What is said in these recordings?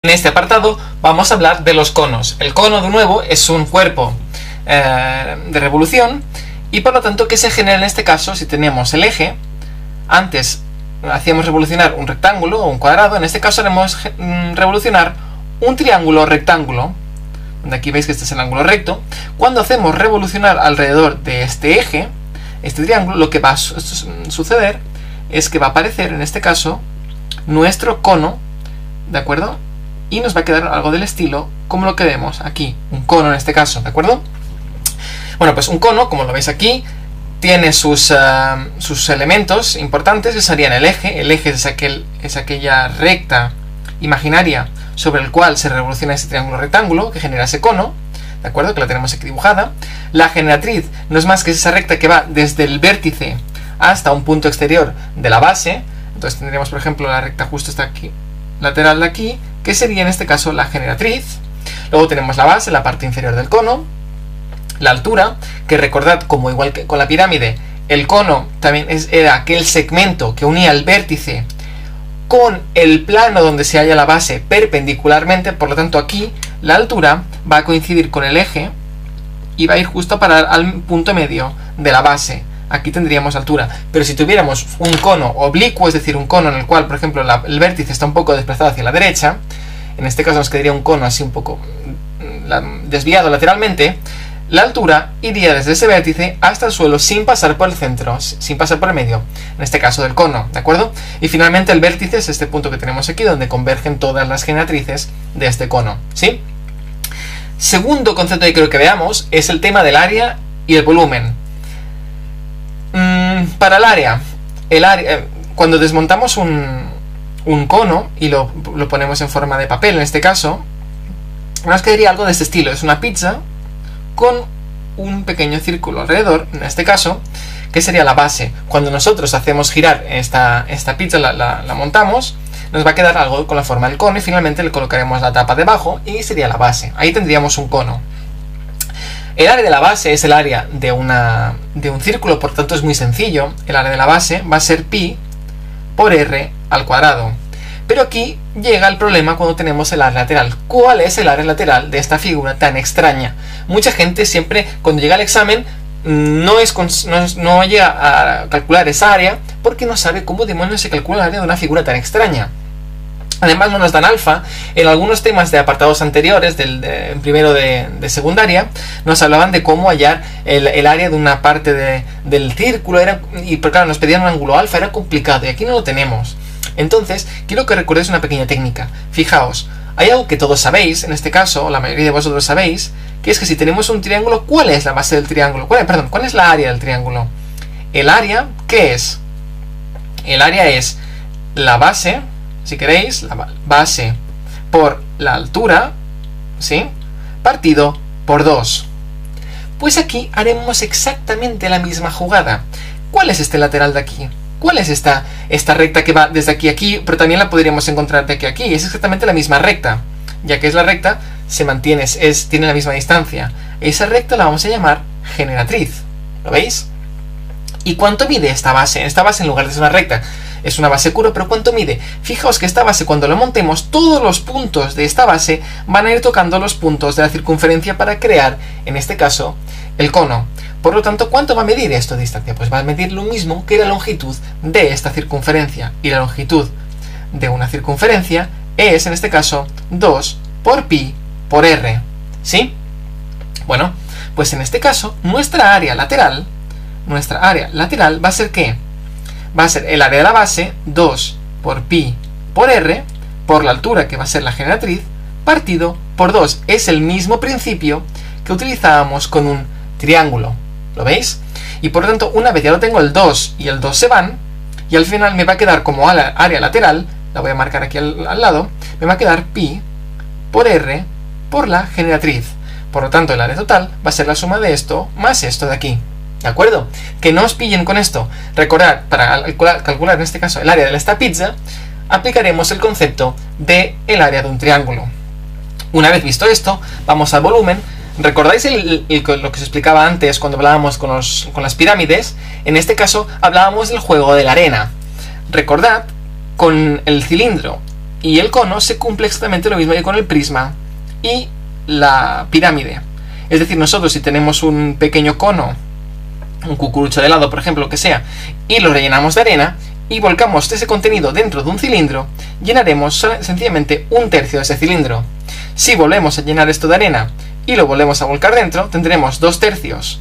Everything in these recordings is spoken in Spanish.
En este apartado vamos a hablar de los conos. El cono, de nuevo, es un cuerpo de revolución y por lo tanto, ¿qué se genera en este caso? Si tenemos el eje, antes hacíamos revolucionar un rectángulo o un cuadrado, en este caso haremos revolucionar un triángulo rectángulo, donde aquí veis que este es el ángulo recto. Cuando hacemos revolucionar alrededor de este eje, este triángulo, lo que va a suceder es que va a aparecer, en este caso, nuestro cono, ¿de acuerdo? Y nos va a quedar algo del estilo como lo que vemos aquí, un cono en este caso, ¿de acuerdo? Bueno, pues un cono, como lo veis aquí, tiene sus elementos importantes, que serían el eje. El eje es aquella recta imaginaria sobre el cual se revoluciona ese triángulo rectángulo que genera ese cono, ¿de acuerdo? Que la tenemos aquí dibujada. La generatriz no es más que esa recta que va desde el vértice hasta un punto exterior de la base. Entonces tendríamos, por ejemplo, la recta justo está aquí, lateral de aquí, que sería en este caso la generatriz. Luego tenemos la base, la parte inferior del cono, la altura, que recordad, como igual que con la pirámide, el cono también era aquel segmento que unía el vértice con el plano donde se halla la base perpendicularmente. Por lo tanto, aquí la altura va a coincidir con el eje y va a ir justo a parar al punto medio de la base. Aquí tendríamos altura. Pero si tuviéramos un cono oblicuo, es decir, un cono en el cual, por ejemplo, el vértice está un poco desplazado hacia la derecha, en este caso nos quedaría un cono así un poco desviado lateralmente, la altura iría desde ese vértice hasta el suelo sin pasar por el centro, sin pasar por el medio, en este caso del cono, ¿de acuerdo? Y finalmente el vértice es este punto que tenemos aquí, donde convergen todas las generatrices de este cono, ¿sí? Segundo concepto que creo que veamos es el tema del área y el volumen. Para el área, cuando desmontamos un cono y lo ponemos en forma de papel, en este caso, nos quedaría algo de este estilo. Es una pizza con un pequeño círculo alrededor, en este caso, que sería la base. Cuando nosotros hacemos girar esta pizza, la montamos, nos va a quedar algo con la forma del cono y finalmente le colocaremos la tapa debajo y sería la base. Ahí tendríamos un cono. El área de la base es el área de un círculo, por tanto es muy sencillo. El área de la base va a ser pi por r al cuadrado. Pero aquí llega el problema cuando tenemos el área lateral. ¿Cuál es el área lateral de esta figura tan extraña? Mucha gente siempre, cuando llega al examen, no llega a calcular esa área porque no sabe cómo demonios se calcula el área de una figura tan extraña. Además no nos dan alfa. En algunos temas de apartados anteriores, en primero de secundaria, nos hablaban de cómo hallar el área de una parte del círculo, pero claro, nos pedían un ángulo alfa, era complicado y aquí no lo tenemos. Entonces, quiero que recuerdéis una pequeña técnica. Fijaos, hay algo que todos sabéis, en este caso, la mayoría de vosotros sabéis, que es que si tenemos un triángulo, ¿cuál es la base del triángulo? ¿Cuál es la área del triángulo? El área, ¿qué es? El área es la base, si queréis, la base por la altura, ¿sí? Partido por 2. Pues aquí haremos exactamente la misma jugada. ¿Cuál es este lateral de aquí? ¿Cuál es esta recta que va desde aquí a aquí? Pero también la podríamos encontrar de aquí a aquí. Es exactamente la misma recta. Ya que es la recta, se mantiene, tiene la misma distancia. Esa recta la vamos a llamar generatriz. ¿Lo veis? ¿Y cuánto mide esta base? Esta base, en lugar de ser una recta, es una base curva, pero ¿cuánto mide? Fijaos que esta base, cuando la montemos, todos los puntos de esta base van a ir tocando los puntos de la circunferencia para crear, en este caso, el cono. Por lo tanto, ¿cuánto va a medir esto de distancia? Pues va a medir lo mismo que la longitud de esta circunferencia. Y la longitud de una circunferencia es, en este caso, 2 por pi por r. ¿Sí? Bueno, pues en este caso, nuestra área lateral va a ser ¿qué? Va a ser el área de la base, 2 por pi por r, por la altura, que va a ser la generatriz, partido por 2. Es el mismo principio que utilizábamos con un triángulo. ¿Lo veis? Y por lo tanto, una vez ya lo tengo, el 2 y el 2 se van, y al final me va a quedar como área lateral, la voy a marcar aquí al lado, me va a quedar pi por r por la generatriz. Por lo tanto, el área total va a ser la suma de esto más esto de aquí. ¿De acuerdo? Que no os pillen con esto. Recordad, para calcular en este caso el área de esta pizza, aplicaremos el concepto de el área de un triángulo. Una vez visto esto, vamos al volumen. ¿Recordáis lo que os explicaba antes cuando hablábamos con las pirámides? En este caso hablábamos del juego de la arena. Recordad, con el cilindro y el cono se cumple exactamente lo mismo que con el prisma y la pirámide. Es decir, nosotros si tenemos un pequeño cono, un cucurucho de helado, por ejemplo, lo que sea, y lo rellenamos de arena y volcamos ese contenido dentro de un cilindro, llenaremos sencillamente un tercio de ese cilindro. Si volvemos a llenar esto de arena y lo volvemos a volcar dentro, tendremos 2/3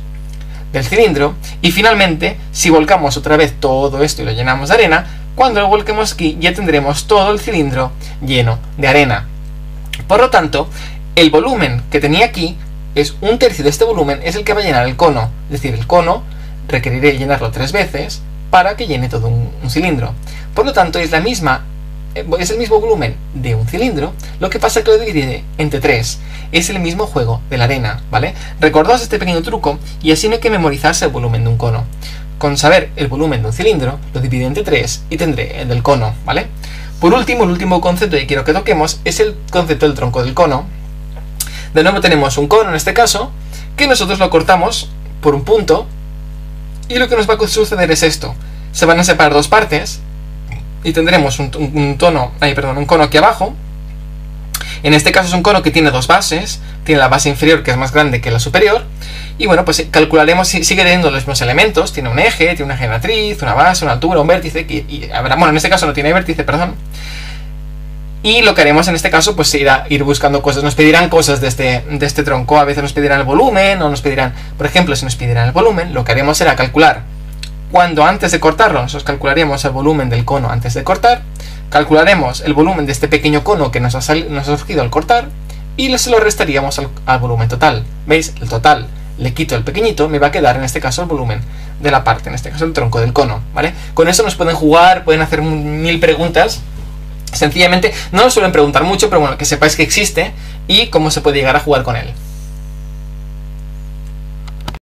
del cilindro, y finalmente, si volcamos otra vez todo esto y lo llenamos de arena, cuando lo volquemos aquí ya tendremos todo el cilindro lleno de arena. Por lo tanto, el volumen que tenía aquí es 1/3 de este volumen, es el que va a llenar el cono. Es decir, el cono requeriré llenarlo 3 veces para que llene todo un cilindro. Por lo tanto, es el mismo volumen de un cilindro, lo que pasa es que lo dividiré entre 3. Es el mismo juego de la arena, ¿vale? Recordaos este pequeño truco y así no hay que memorizarse el volumen de un cono. Con saber el volumen de un cilindro, lo dividiré entre 3 y tendré el del cono, ¿vale? Por último, el último concepto que quiero que toquemos es el concepto del tronco del cono. De nuevo tenemos un cono en este caso, que nosotros lo cortamos por un punto, y lo que nos va a suceder es esto. Se van a separar dos partes, y tendremos un cono aquí abajo. En este caso es un cono que tiene dos bases, tiene la base inferior que es más grande que la superior, y bueno, pues calcularemos si sigue teniendo los mismos elementos, tiene un eje, tiene una generatriz, una base, una altura, un vértice, bueno, en este caso no tiene vértice, perdón. Y lo que haremos en este caso, pues será ir buscando cosas. Nos pedirán cosas de este tronco. A veces nos pedirán el volumen, o nos pedirán, por ejemplo, si nos pedirán el volumen, lo que haremos será calcular cuando antes de cortarlo, nosotros calcularemos el volumen del cono antes de cortar, calcularemos el volumen de este pequeño cono que nos ha surgido al cortar, y se lo restaríamos al volumen total. ¿Veis? El total le quito el pequeñito, me va a quedar en este caso el volumen de la parte, en este caso el tronco del cono, ¿vale? Con eso nos pueden jugar, pueden hacer 1000 preguntas. Sencillamente, no nos suelen preguntar mucho, pero bueno, que sepáis que existe y cómo se puede llegar a jugar con él.